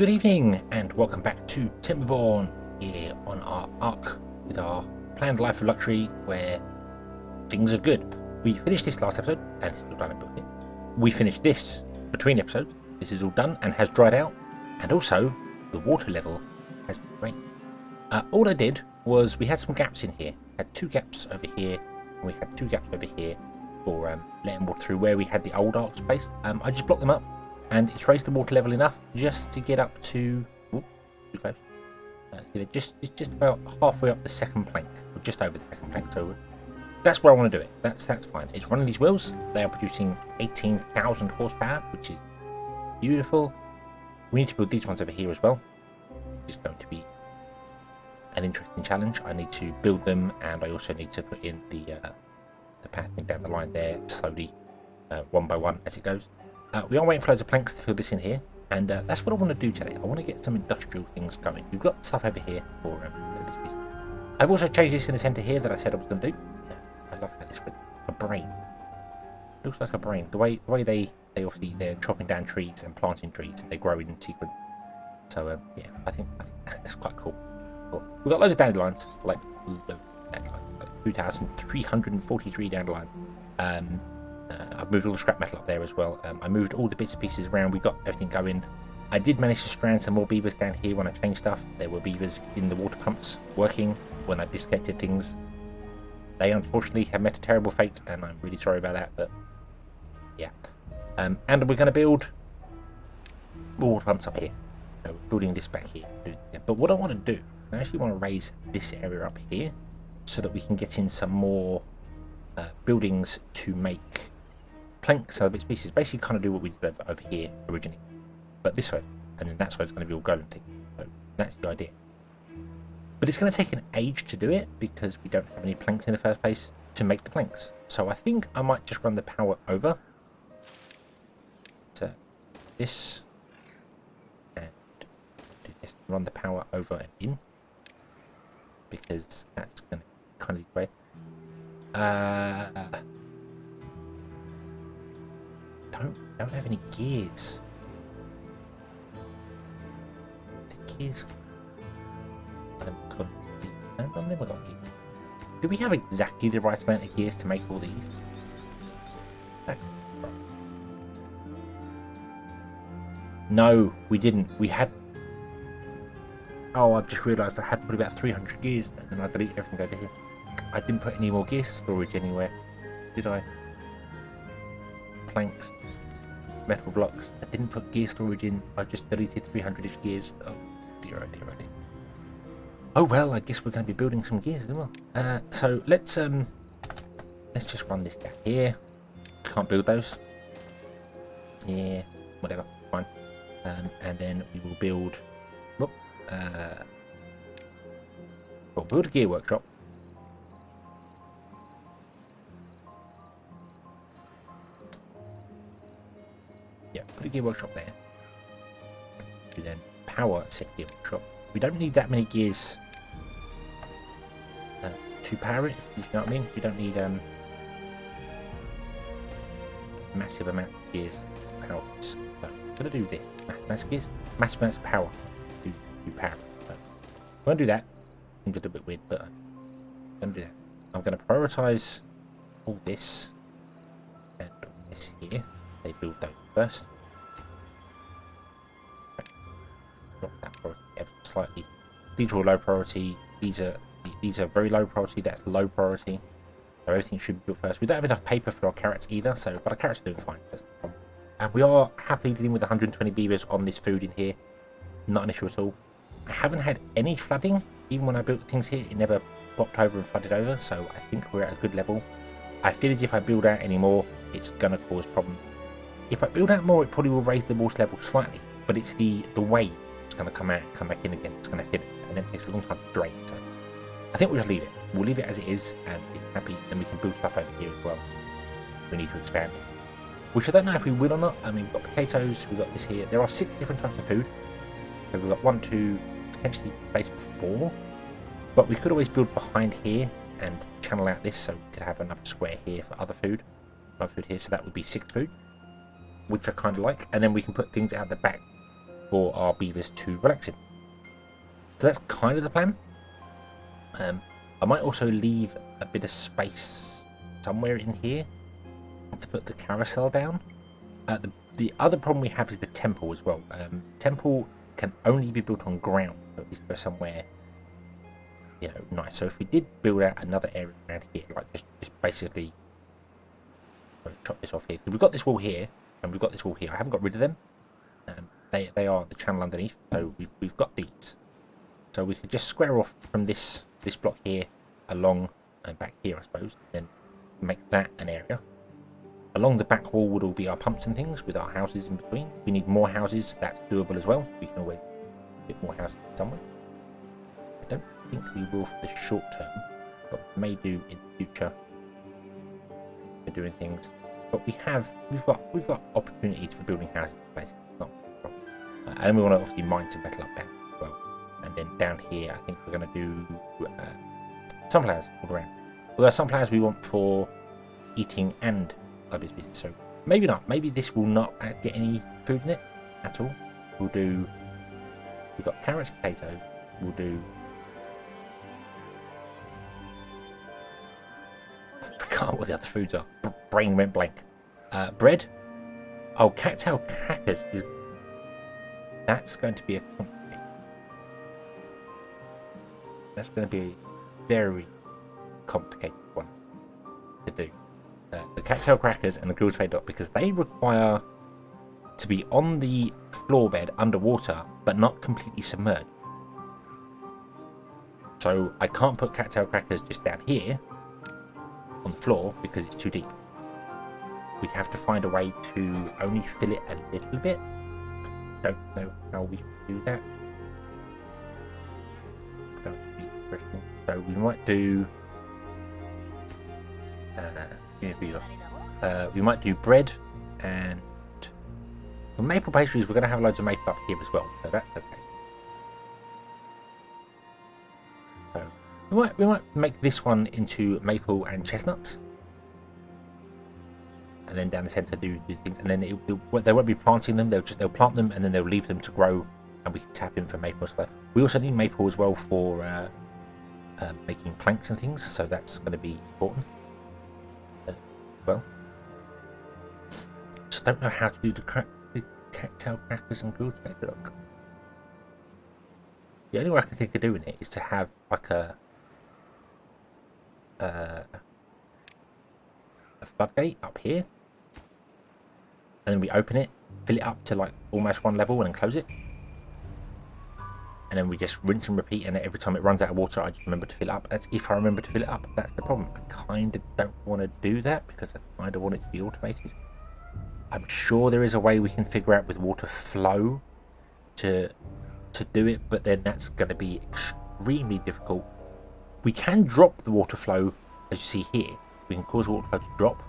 Good evening and welcome back to Timberborn here on our arc with our planned life of luxury where things are good. We finished this last episode and it's all done and built in. We finished this between episodes. This is all done and has dried out, and also the water level has been great. All I did was we had some gaps in here. Had two gaps over here and we had two gaps over here for letting water through where we had the old arcs placed. I just blocked them up. And it's raised the water level enough just to get up to, too close. Just about halfway up the second plank, or just over the second plank. So that's where I want to do it. That's fine. It's running these wheels. They are producing 18,000 horsepower, which is beautiful. We need to build these ones over here as well, which is going to be an interesting challenge. I need to build them, and I also need to put in the pathing down the line there slowly, one by one as it goes. We are waiting for loads of planks to fill this in here, and that's what I want to do today. I want to get some industrial things going. We've got stuff over here for this. I've also changed this in the centre here that I said I was going to do. I love how this looks. A brain. Looks like a brain. The way they obviously they're chopping down trees and planting trees and they grow in sequence. So yeah, I think that's quite cool. We've got loads of dandelions, like 2,343 dandelions. I've moved all the scrap metal up there as well. I moved all the bits and pieces around. We got everything going. I did manage to strand some more beavers down here when I changed stuff. There were beavers in the water pumps working when I disconnected things. They unfortunately have met a terrible fate, and I'm really sorry about that, but yeah. And we're going to build more water pumps up here. So we're building this back here. But what I want to do, I actually want to raise this area up here so that we can get in some more buildings to make planks and other bits and pieces. Basically kind of do what we did over here originally, but this way, and then that side's going to be all golem thing. So that's the idea, but it's going to take an age to do it because we don't have any planks in the first place to make the planks. So I think I might just run the power over to this and do this, run the power over and in, because that's going to kind of lead the way. Don't have any gears. The gears. Do we have exactly the right amount of gears to make all these? No, we didn't. We had. Oh, I've just realised I had probably about 300 gears, and then I deleted everything over here. I didn't put any more gear storage anywhere, did I? Planks, metal blocks. I didn't put gear storage in. I just deleted 300-ish gears. Oh dear, oh dear, oh dear. Oh well, I guess we're going to be building some gears as well. So let's just run this down here. Can't build those. Yeah, whatever, fine. And then we will build. We'll build a gear workshop. Yeah, put a gear workshop there. And then power set gear workshop. We don't need that many gears to power it, if you know what I mean. We don't need massive amount of gears to power it. So I'm gonna do this. Massive gears, massive amounts of power to power it. So I'm gonna do that. Seems a little bit weird, but I'm gonna do that. I'm gonna prioritize all this and all this here. They build those first. Drop that priority ever so slightly. These are all low priority. These are very low priority. That's low priority. So everything should be built first. We don't have enough paper for our carrots either, so but our carrots are doing fine. That's no problem. And we are happily dealing with 120 beavers on this food in here. Not an issue at all. I haven't had any flooding. Even when I built things here, it never popped over and flooded over. So I think we're at a good level. I feel as if I build out any more, it's gonna cause problems. If I build out more, it probably will raise the water level slightly, but it's the wave that's going to come out, come back in again. It's going to fill it, and then it takes a long time to drain. So I think we'll just leave it. We'll leave it as it is, and it's happy. Then we can build stuff over here as well. We need to expand, which I don't know if we will or not. I mean, we've got potatoes, we've got this here. There are 6 different types of food. So we've got 1, 2, potentially space for 4, but we could always build behind here and channel out this, so we could have another square here for other food. Other food here, so that would be 6 food, which I kind of like, and then we can put things out the back for our beavers to relax in. So that's kind of the plan. I might also leave a bit of space somewhere in here to put the carousel down. The other problem we have is the temple as well. Temple can only be built on ground, so at least there's somewhere, you know, nice. So if we did build out another area around here, like just basically chop this off here, because we've got this wall here and we've got this wall here. I haven't got rid of them. They are the channel underneath, so we've got these. So we could just square off from this block here along and back here, I suppose, then make that an area. Along the back wall would all be our pumps and things with our houses in between. If we need more houses, that's doable as well. We can always get more houses somewhere. I don't think we will for the short term, but we may do in the future for doing things. But we've got opportunities for building houses in places. Not a problem. And we want to obviously mine some metal up there as well. And then down here, I think we're going to do sunflowers all around. Although sunflowers we want for eating and other species, so maybe not. Maybe this will not get any food in it at all. We've got carrots, potatoes. We'll do. I can't what the other foods are. Brain went blank. Bread. Oh, cattail crackers is. That's going to be a complicated. That's going to be a very complicated one to do. The cattail crackers and the grilled fay dot, because they require to be on the floor bed underwater but not completely submerged. So I can't put cattail crackers just down here on the floor because it's too deep. We'd have to find a way to only fill it a little bit. Don't know how we can do that. That would be interesting. So we might do we might do bread and for maple pastries. We're going to have loads of maple up here as well, so that's okay. So we might make this one into maple and chestnuts, and then down the centre do things, and then they won't be planting them. They'll plant them and then they'll leave them to grow, and we can tap in for maple as well. We also need maple as well for making planks and things, so that's going to be important. Well, just don't know how to do the cattail crackers and grilled fay dot. The only way I can think of doing it is to have like a floodgate up here, and then we open it, fill it up to like almost one level, and then close it. And then we just rinse and repeat, and every time it runs out of water, I just remember to fill it up. That's if I remember to fill it up. That's the problem. I kind of don't want to do that because I kind of want it to be automated. I'm sure there is a way we can figure out with water flow to do it, but then that's going to be extremely difficult. We can drop the water flow, as you see here. We can cause water flow to drop.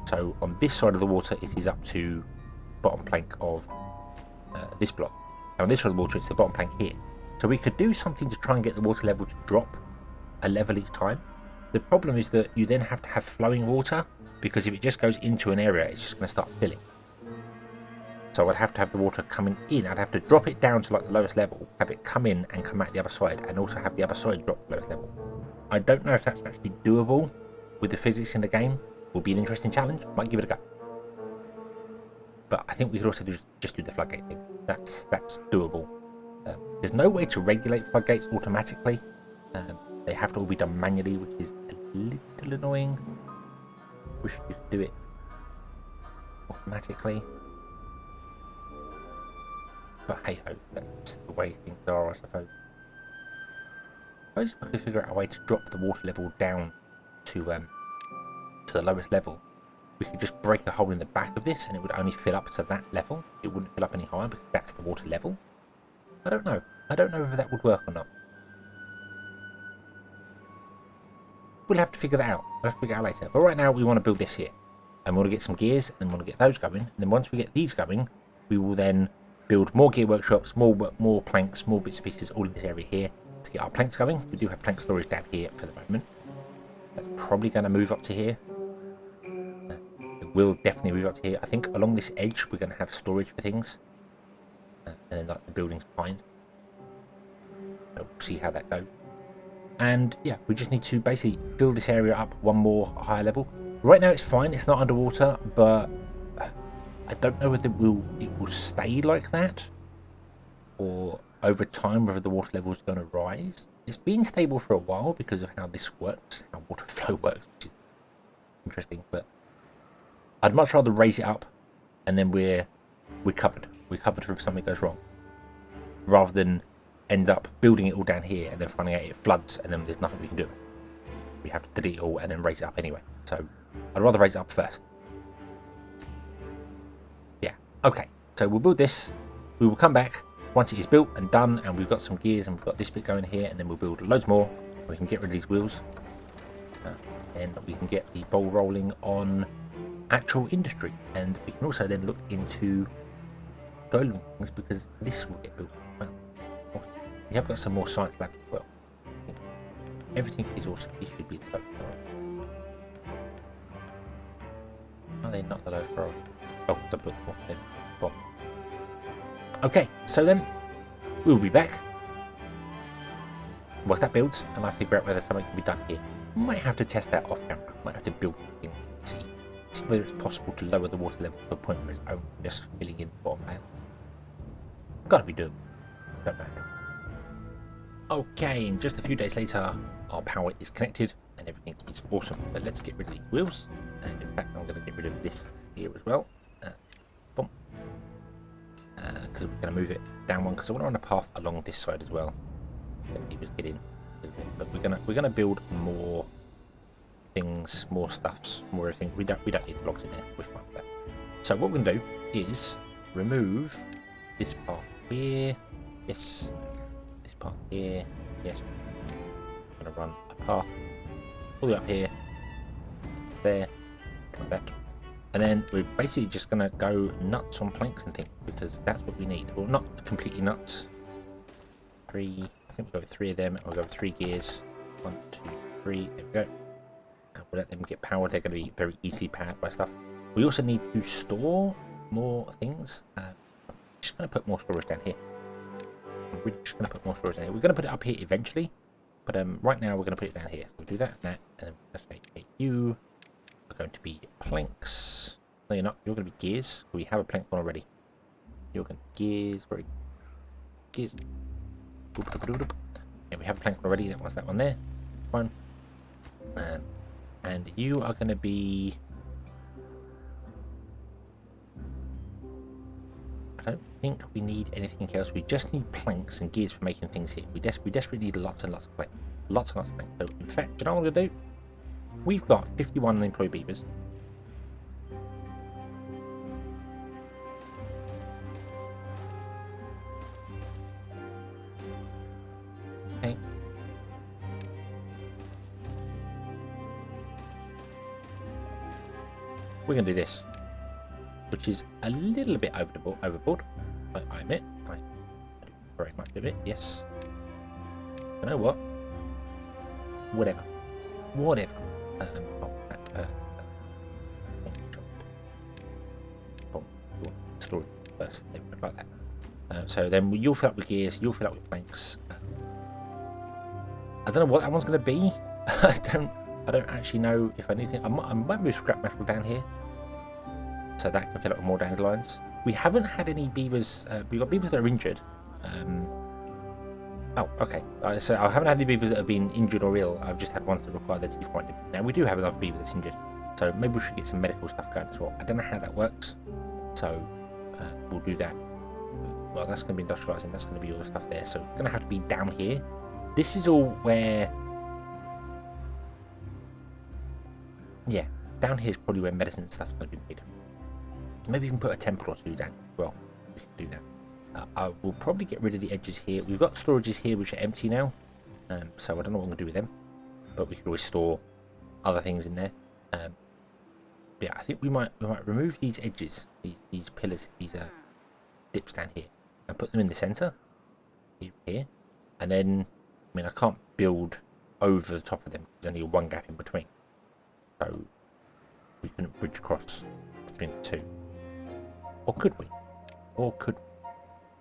So on this side of the water, it is up to bottom plank of this block. And on this side of the water, it's the bottom plank here. So we could do something to try and get the water level to drop a level each time. The problem is that you then have to have flowing water, because if it just goes into an area, it's just going to start filling. So I'd have to have the water coming in. I'd have to drop it down to like the lowest level, have it come in and come out the other side, and also have the other side drop to the lowest level. I don't know if that's actually doable with the physics in the game. Will be an interesting challenge. Might give it a go. But I think we could also just do the floodgate thing. That's doable. There's no way to regulate floodgates automatically. They have to all be done manually, which is a little annoying. Wish you could do it automatically. But hey ho, that's just the way things are, I suppose. I suppose if I could figure out a way to drop the water level down to the lowest level, we could just break a hole in the back of this and it would only fill up to that level. It wouldn't fill up any higher because that's the water level. I don't know. I don't know whether that would work or not. We'll have to figure that out. We'll have to figure it out later. But right now we want to build this here. And we want to get some gears and we want to get those going. And then once we get these going, we will then build more gear workshops, more planks, more bits and pieces all in this area here to get our planks going. We do have plank storage down here for the moment. That's probably going to move up to here. It will definitely move up to here. I think along this edge we're going to have storage for things. and then like the buildings behind. So we'll see how that goes. And yeah, we just need to basically build this area up one more higher level. Right now it's fine, it's not underwater, but I don't know whether it will stay like that, or over time whether the water level is going to rise. It's been stable for a while because of how this works, how water flow works, which is interesting. But I'd much rather raise it up, and then we're covered. We're covered if something goes wrong, rather than end up building it all down here and then finding out it floods and then there's nothing we can do. We have to delete it all and then raise it up anyway. So I'd rather raise it up first. Yeah. Okay. So we'll build this. We will come back once it is built and done, and we've got some gears and we've got this bit going here, and then we'll build loads more. We can get rid of these wheels, and we can get the ball rolling on actual industry, and we can also then look into golem things because this will get built. Well, we have got some more science labs as well. Everything is also, it should be the low priority. Are they not the low priority? Oh, I put them. Okay, so then we'll be back once that builds, and I figure out whether something can be done here. Might have to test that off camera. Might have to build things, see whether it's possible to lower the water level to a point where it's only just filling in the bottom layer. Gotta be doable. Don't know how. Okay, and just a few days later, our power is connected and everything is awesome. But let's get rid of these wheels, and in fact, I'm going to get rid of this here as well. Boom. Because we're going to move it down one, because I want to run a path along this side as well. Just get in, but we're gonna build more things, more stuffs, more everything. We don't need the logs in there. We're fine with that. So what we're gonna do is remove this path here. Yes, this path here. Yes, I'm gonna run a path all the way up here. It's there, like that. And then we're basically just going to go nuts on planks and things, because that's what we need. Well, not completely nuts. I think we'll go with 3 of them, and we'll go with 3 gears. 1, 2, 3, there we go. And we'll let them get powered. They're going to be very easily powered by stuff. We also need to store more things. I'm just going to put more storage down here. We're just going to put more storage down here. We're going to put it up here eventually, but right now we're going to put it down here. So we'll do that and that, and then we'll just say, you are going to be planks. No, you're not. You're going to be gears. We have a plank one already. You're going to be gears. Where gears? Yeah, we have a plank one already. That was that one there. Fine. And you are going to be. I don't think we need anything else. We just need planks and gears for making things here. We desperately need lots and lots of planks. Lots and lots of planks. So, in fact, do you know what I'm going to do? We've got 51 unemployed beavers. Okay. We're going to do this, which is a little bit overboard. I admit. I do very much of it, yes. You know what? Whatever. Storage first, like that. So then you'll fill up with gears, you'll fill up with planks. I don't know what that one's going to be. I don't actually know if anything. I might move scrap metal down here, so that can fill up with more dandelions. We haven't had any beavers. We've got beavers that are injured. Oh, okay. So I haven't had any beavers that have been injured or ill. I've just had ones that require their teeth grinded. Now we do have another beaver that's injured, so maybe we should get some medical stuff going as well. I don't know how that works, so we'll do that. Well, that's going to be industrializing. That's going to be all the stuff there. So it's going to have to be down here. This is all where, yeah, down here is probably where medicine stuff's going to be made. Maybe even put a temple or 2 down here as well. We can do that. I will probably get rid of the edges here. We've got storages here which are empty now, so I don't know what I'm going to do with them, but we can always store other things in there. Yeah, I think we might remove these edges, these pillars, these dips down here, and put them in the center here. And then, I mean, I can't build over the top of them. There's only one gap in between, so we couldn't bridge across between the two. Or could we?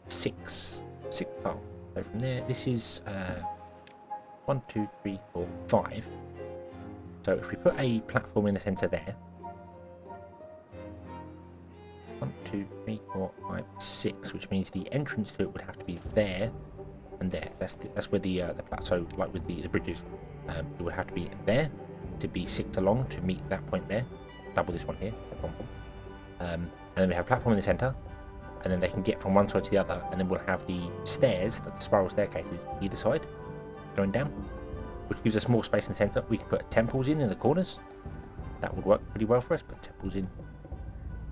six tiles. So from there, this is 1, 2, 3, 4, 5. So if we put a platform in the center there, 1, 2, 3, 4, 5, 6, which means the entrance to it would have to be there and there. That's where the plateau, like with the bridges, it would have to be there to be 6 along to meet that point there. Double this one here, and then we have a platform in the center, and then they can get from one side to the other, and then we'll have the stairs, the spiral staircases, either side going down, which gives us more space in the center. We can put temples in the corners. That would work pretty well for us. Put temples in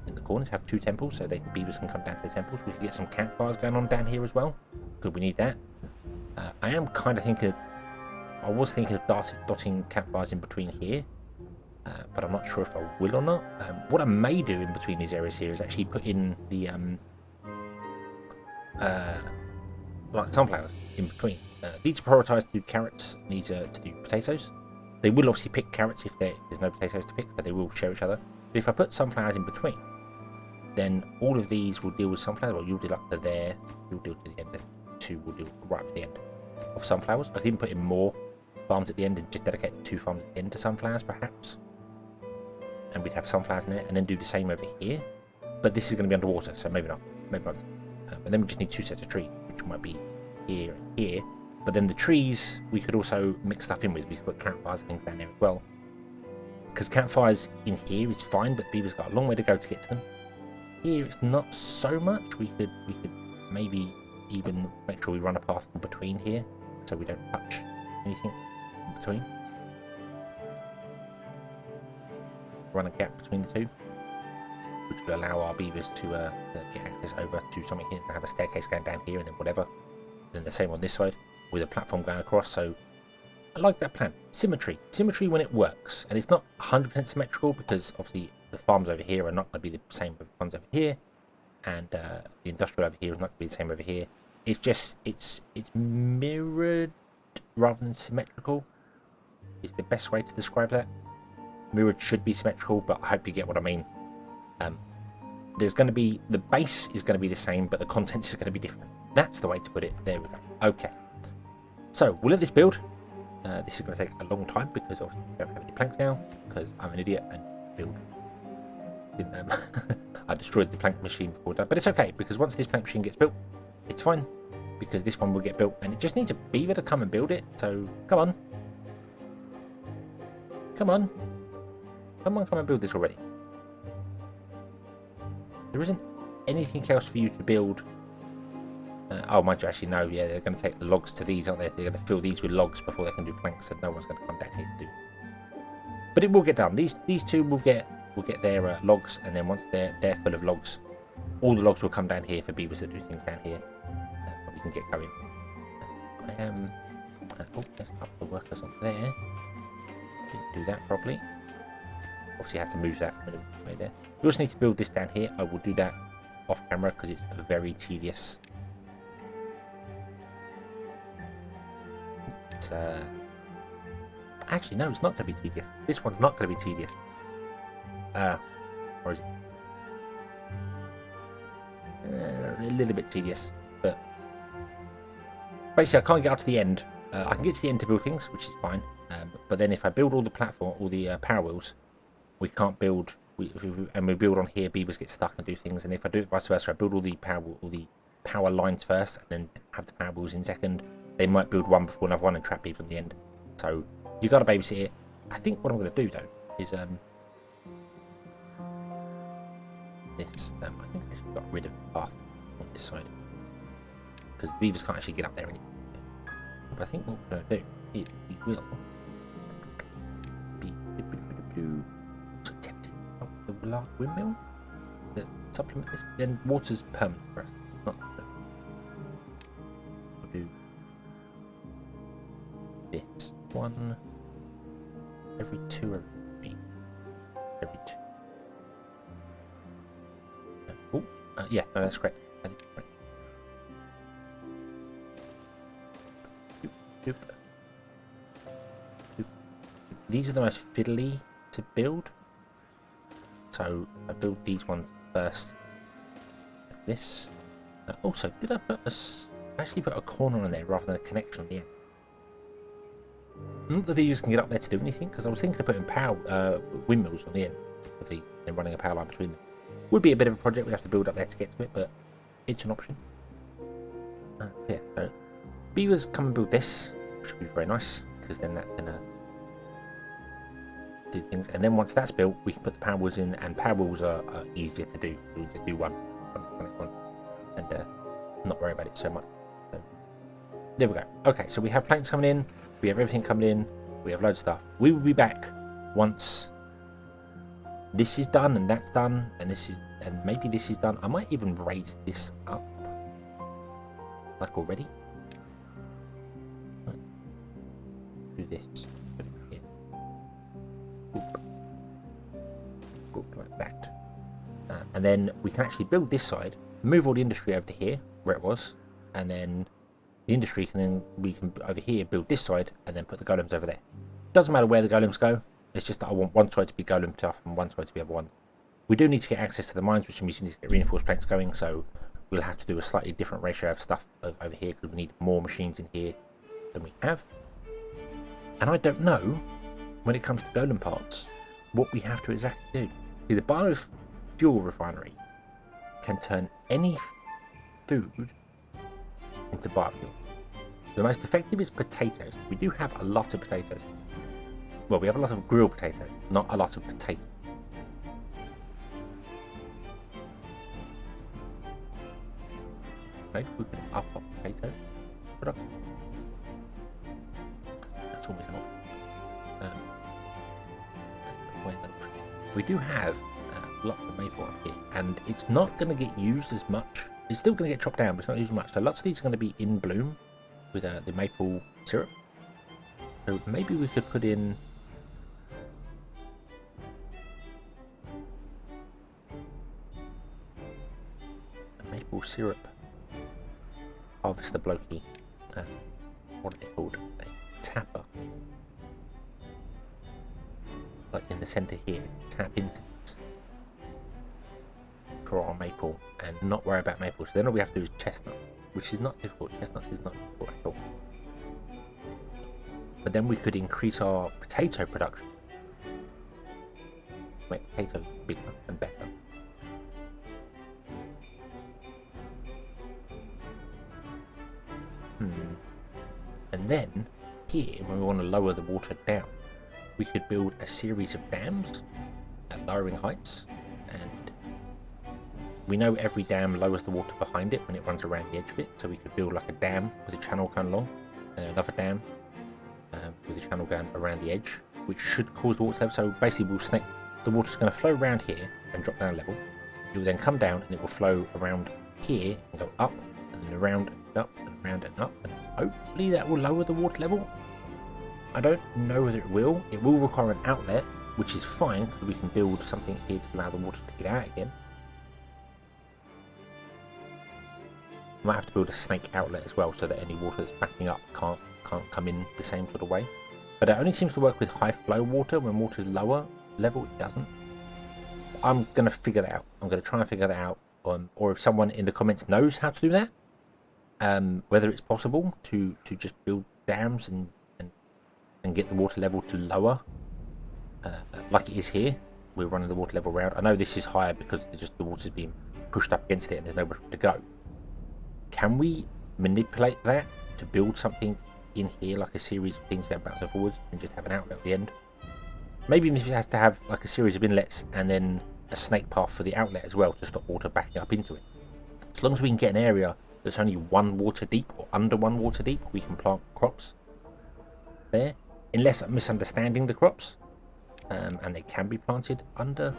the corners, have 2 temples, so beavers can come down to the temples. We could get some campfires going on down here as well, because we need that. I am kind of thinking, I was thinking of dotting campfires in between here, but I'm not sure if I will or not. What I may do in between these areas here is actually put in the like sunflowers in between. These are prioritised to do carrots, and these are to do potatoes. They will obviously pick carrots if there's no potatoes to pick, so they will share each other. But if I put sunflowers in between, then all of these will deal with sunflowers. Well, you'll deal up to there, you'll deal to the end, and 2 will deal right up to the end of sunflowers. I could even put in more farms at the end and just dedicate 2 farms at the end to sunflowers, perhaps. And we'd have sunflowers in there, and then do the same over here. But this is going to be underwater, so maybe not. Maybe not. And then we just need 2 sets of trees, which might be here and here. But then the trees, we could also mix stuff in with. We could put campfires and things down there as well. Because campfires in here is fine, but beavers got a long way to go to get to them. Here it's not so much. We could maybe even make sure we run a path in between here, so we don't touch anything in between. Run a gap between the 2, which will allow our beavers to get access over to something here and have a staircase going down here and then whatever. And then the same on this side with a platform going across. So I like that plan. Symmetry when it works, and it's not 100% symmetrical because obviously the farms over here are not going to be the same as the ones over here, and the industrial over here is not going to be the same over here. It's just it's mirrored rather than symmetrical is the best way to describe that. Mirrored should be symmetrical, but I hope you get what I mean. There's going to be, the base is going to be the same, but the content is going to be different. That's the way to put it. There we go. Okay. So we'll let this build. This is going to take a long time because obviously we don't have any planks now, because I'm an idiot and build. I destroyed the plank machine before that, but it's okay because once this plank machine gets built, it's fine because this one will get built and it just needs a beaver to come and build it. So come on. Come on. Come and build this already. There isn't anything else for you to build. Oh, mind you, actually, no, yeah, they're going to take the logs to these, aren't they? They're going to fill these with logs before they can do planks, so no one's going to come down here to do it. But it will get done. These 2 will get their logs, and then once they're full of logs, all the logs will come down here for beavers to do things down here. We can get going. I am... oh, there's a couple of workers up there. Didn't do that properly. Obviously, I had to move that when it was made there. We also need to build this down here. I will do that off camera because it's very tedious. It's, actually, no, it's not going to be tedious. This one's not going to be tedious. Or is it? A little bit tedious, but basically, I can't get up to the end. I can get to the end to build things, which is fine. But then if I build all the platform, all the power wheels, we can't build. And we build on here, beavers get stuck and do things. And if I do it vice versa, I build all the power lines first, and then have the power wheels in second. They might build one before another one and trap beavers on the end. So you got to babysit it. I think what I'm going to do though is this. I think I actually got rid of the path on this side because the beavers can't actually get up there anymore. But I think what we're going to do is we will be so tempted. Oh, the large windmill to supplement this. Then water's permanent for us. Not we'll do this one every 2 or 3. Every 2. Yeah, no, that's correct. That is correct. These are the most fiddly to build. So I build these ones first, like this, Also, did I actually put a corner on there rather than a connection on the end? Not that the beavers can get up there to do anything, because I was thinking of putting windmills on the end of these and running a power line between them. Would be a bit of a project. We'd have to build up there to get to it, but it's an option. Yeah, so beavers come and build this, which would be very nice, because then that can do things. And then once that's built, we can put the power wheels in, and power wheels are easier to do. We just do one and not worry about it so much. So, there we go. Okay, so we have planks coming in, we have everything coming in, we have loads of stuff. We will be back once this is done and that's done, and maybe this is done. I might even raise this up, like already. Right. Do this. Put it here. Oop. Oop, like that. And then we can actually build this side, move all the industry over to here where it was, and then the industry we can over here build this side and then put the golems over there. Doesn't matter where the golems go. It's just that I want one side to be golem stuff and one side to be other one. We do need to get access to the mines, which means we need to get reinforced planks going, so we'll have to do a slightly different ratio of stuff over here, because we need more machines in here than we have. And I don't know, when it comes to golem parts, what we have to exactly do. See, the biofuel refinery can turn any food into biofuel. The most effective is potatoes. We do have a lot of potatoes. Well, we have a lot of grilled potatoes, not a lot of potatoes. Okay, we can up our potato production. That's all we can offer. We do have lots of maple up here, and it's not going to get used as much. It's still going to get chopped down, but it's not used much. So lots of these are going to be in bloom with the maple syrup. So maybe we could put in a maple syrup harvester blokey. What are they called? A tapper. Like in the centre here, tap into this for our maple and not worry about maple. So then all we have to do is chestnut, which is not difficult. Chestnuts is not difficult at all. But then we could increase our potato production. Make potatoes bigger and better. And then here, when we want to lower the water down, we could build a series of dams at lowering heights, and we know every dam lowers the water behind it when it runs around the edge of it, so we could build like a dam with a channel going along, and another dam with a channel going around the edge, which should cause the water level. So basically the water's going to flow around here and drop down a level. It will then come down and it will flow around here and go up and then around and up and around and up, and hopefully that will lower the water level. I don't know whether it will. It will require an outlet, which is fine because we can build something here to allow the water to get out again. We might have to build a snake outlet as well, so that any water that's backing up can't come in the same sort of way. But it only seems to work with high flow water. When water is lower level, it doesn't. I'm going to figure that out. I'm going to try and figure that out. Or if someone in the comments knows how to do that, whether it's possible to just build dams and get the water level to lower, like it is here. We're running the water level around. I know this is higher because the water's being pushed up against it and there's nowhere to go. Can we manipulate that to build something in here, like a series of things going backwards and forwards, and just have an outlet at the end? Maybe even if it has to have like a series of inlets and then a snake path for the outlet as well to stop water backing up into it. As long as we can get an area that's only 1 water deep or under 1 water deep, we can plant crops there. Unless I'm misunderstanding the crops, and they can be planted under.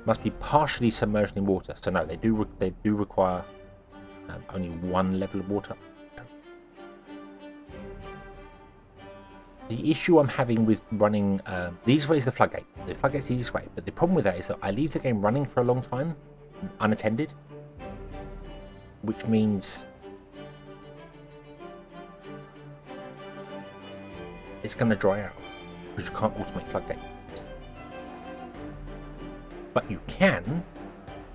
Must be partially submerged in water. So no, they do require only 1 level of water. The issue I'm having with running the easiest way is the floodgate. The floodgate's the easiest way, but the problem with that is that I leave the game running for a long time, unattended, which means it's going to dry out because you can't automate floodgate. But you can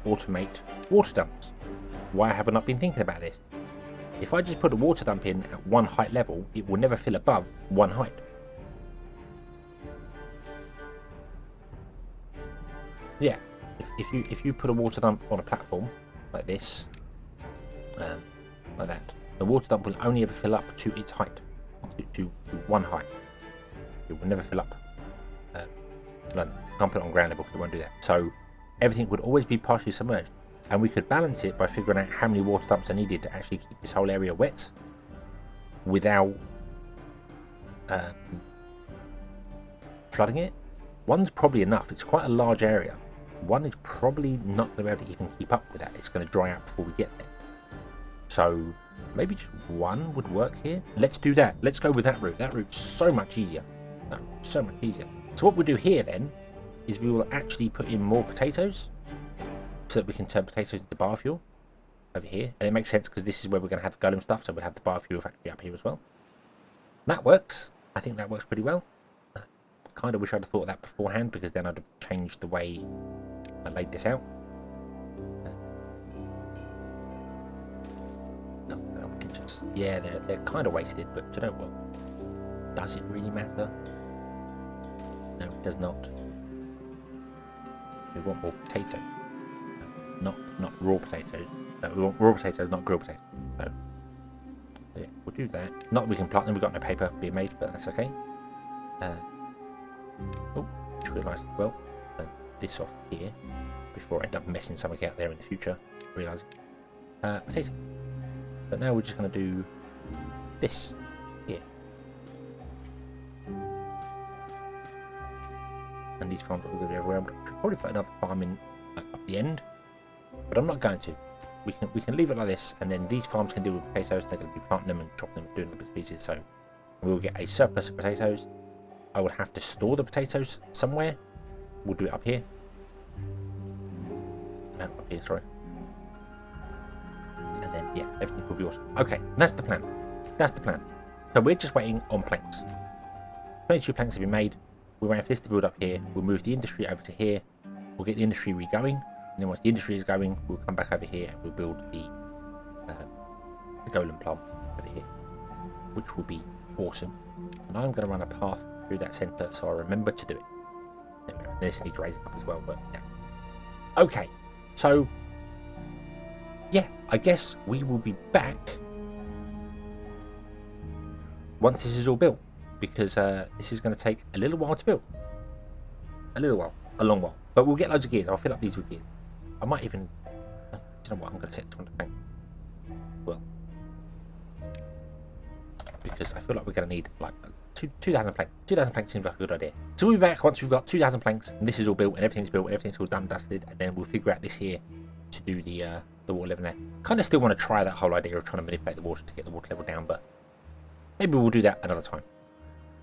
automate water dumps. Why have I not been thinking about this? If I just put a water dump in at one height level, it will never fill above one height. Yeah, if you put a water dump on a platform like this, like that, the water dump will only ever fill up to its height, to one height. It will never fill up. Can't put it on ground level because it won't do that. So everything would always be partially submerged, and we could balance it by figuring out how many water dumps are needed to actually keep this whole area wet without flooding it. One's probably enough. It's quite a large area. One is probably not going to be able to even keep up with that. It's going to dry out before we get there. So maybe just one would work here. Let's do that. Let's go with that route. That route's so much easier. So much easier. So what we'll do here then is we will actually put in more potatoes so that we can turn potatoes into biofuel over here. And it makes sense because this is where we're going to have the golem stuff, so we'll have the biofuel factory up here as well. That works. I think that works pretty well. Kind of wish I'd have thought of that beforehand, because then I'd have changed the way I laid this out. Yeah, they're kind of wasted, but you know what? Does it really matter? No, it does not. We want more potato. Not raw potatoes. No, we want raw potatoes, not grilled potatoes. So yeah, we'll do that. Not that we can plant them, we've got no paper being made, but that's okay. Oh, just realised as well. Turn this off here before I end up messing something out there in the future. Realising. Potato. But now we're just going to do this here. And these farms are all going to be everywhere. I could probably put another farm in like, up the end, but I'm not going to. We can leave it like this, and then these farms can deal with potatoes. They're going to be planting them and chopping them and doing the bits and pieces. So we'll get a surplus of potatoes. I will have to store the potatoes somewhere. We'll do it up here. Up here, sorry. And then, yeah, everything will be awesome. Okay, that's the plan. That's the plan. So we're just waiting on planks. 22 planks have been made. We're waiting for this to build up here. We'll move the industry over to here. We'll get the industry re-going. And then once the industry is going, we'll come back over here and we'll build the golem plant over here, which will be awesome. And I'm going to run a path through that centre so I remember to do it. There we go. This needs to raise it up as well, but yeah. Okay, so yeah, I guess we will be back once this is all built, because this is going to take a little while to build. A little while, a long while, but we'll get loads of gears. I'll fill up these with gears. I might even, you know what, I'm going to set this one to bank. Well, because I feel like we're going to need like 2,000 planks. 2,000 planks seems like a good idea. So we'll be back once we've got 2,000 planks and this is all built and everything's built and everything's all done, dusted, and then we'll figure out this here to do the water level there. Kind of still want to try that whole idea of trying to manipulate the water to get the water level down, but maybe we'll do that another time.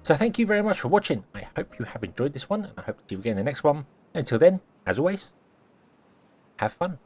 So thank you very much for watching. I hope you have enjoyed this one, and I hope to see you again in the next one. Until then, as always, have fun.